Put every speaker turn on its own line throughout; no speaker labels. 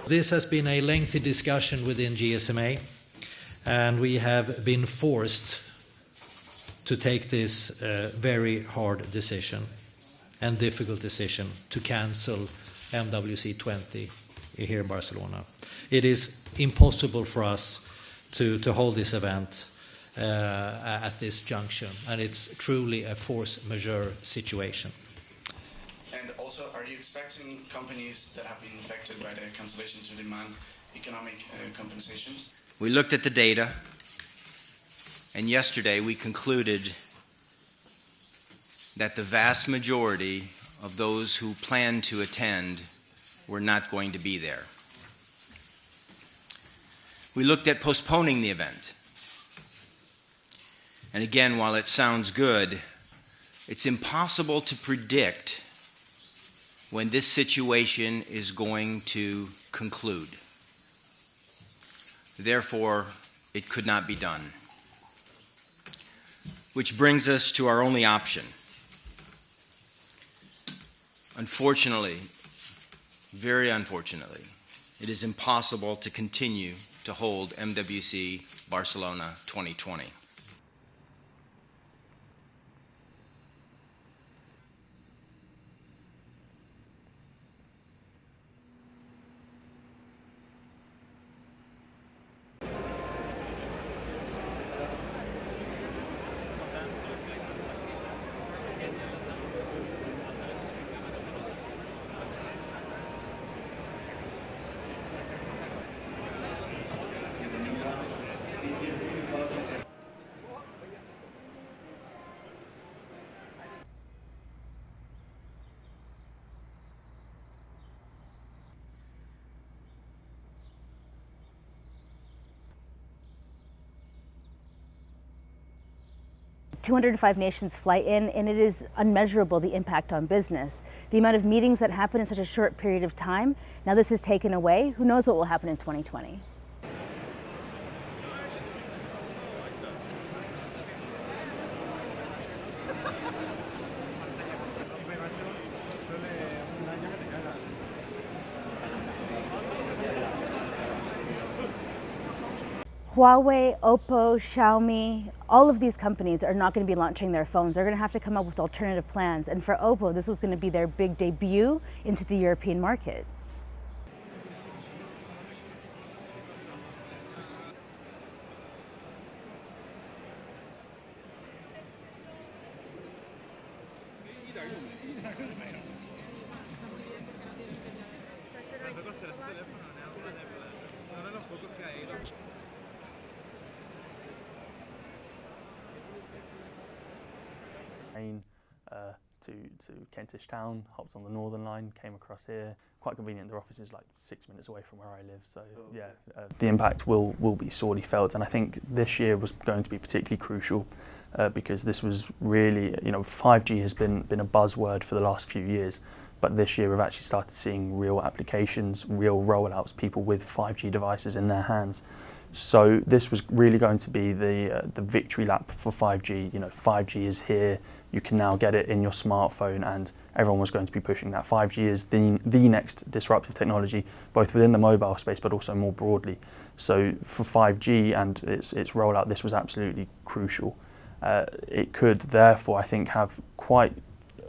This has been a lengthy discussion within GSMA, and we have been forced to take this very hard decision and difficult decision to cancel MWC 20 here in Barcelona. It is impossible for us to hold this event at this junction, and it's truly a force majeure situation.
And also, are you expecting companies that have been affected by the cancellation to demand economic compensations?
We looked at the data, and yesterday we concluded that the vast majority of those who planned to attend were not going to be there. We looked at postponing the event. And again, while it sounds good, it's impossible to predict when this situation is going to conclude. Therefore, it could not be done. Which brings us to our only option. Unfortunately, very unfortunately, it is impossible to continue to hold MWC Barcelona 2020.
"205 nations fly in, and it is unmeasurable, the impact on business. The amount of meetings that happen in such a short period of time, now this is taken away, who knows what will happen in 2020? Huawei, Oppo, Xiaomi, all of these companies are not going to be launching their phones. They're going to have to come up with alternative plans. And for Oppo, this was going to be their big debut into the European market.
To Kentish Town, hopped on the Northern Line, came across here. Quite convenient, their office is like 6 minutes away from where I live, so yeah, the impact will be sorely felt, and I think this year was going to be particularly crucial because this was really, 5G has been a buzzword for the last few years, but this year we've actually started seeing real applications, real rollouts, people with 5G devices in their hands. So this was really going to be the victory lap for 5G. 5G is here. You can now get it in your smartphone, and everyone was going to be pushing that. 5G is the next disruptive technology, both within the mobile space, but also more broadly. So for 5G and its rollout, this was absolutely crucial. It could therefore, I think, have quite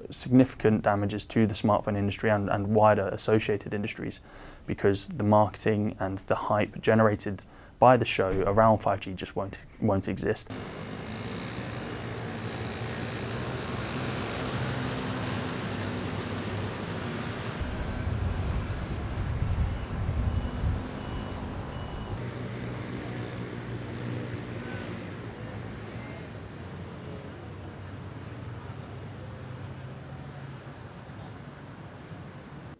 significant damages to the smartphone industry and wider associated industries, because the marketing and the hype generated by the show around 5G just won't exist.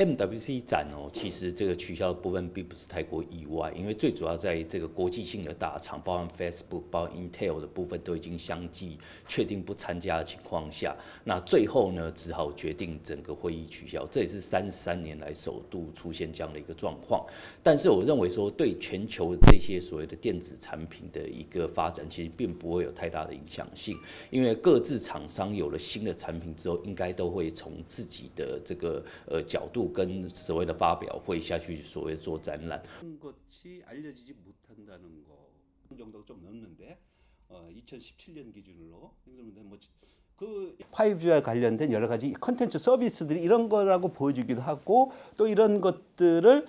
MWC 展其实这个取消的部分并不是太过意外，因为最主要在这个国际性的大厂，包含 Facebook、包含 Intel 的部分都已经相继确定不参加的情况下，那最后呢，只好决定整个会议取消。这也是33年来首度出现这样的一个状况。但是我认为说，对全球这些所谓的电子产品的一个发展，其实并不会有太大的影响性，因为各自厂商有了新的产品之后，应该都会从自己的这个角度度跟所谓的发表会下去所谓做展览。
것이 알려지지 못한다는 거 정도 좀 넘는데 2017년 기준으로 그 5G와 관련된 여러 가지 컨텐츠 서비스들이 이런 거라고 보여주기도 하고 또 이런 것들을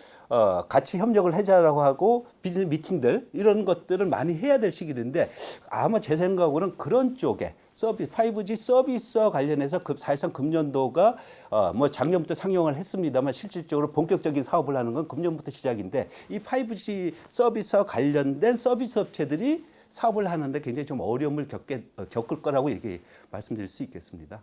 같이 협력을 하자라고 하고 비즈니스 미팅들 이런 것들을 많이 해야 될 시기인데 아마 제 생각으로는 그런 쪽에 서비스 5G 서비스와 관련해서 사실상 금년도가 뭐 작년부터 상용을 했습니다만 실질적으로 본격적인 사업을 하는 건 금년부터 시작인데 이 5G 서비스와 관련된 서비스 업체들이 사업을 하는데 굉장히 좀 어려움을 겪을 거라고 이렇게 말씀드릴 수 있겠습니다.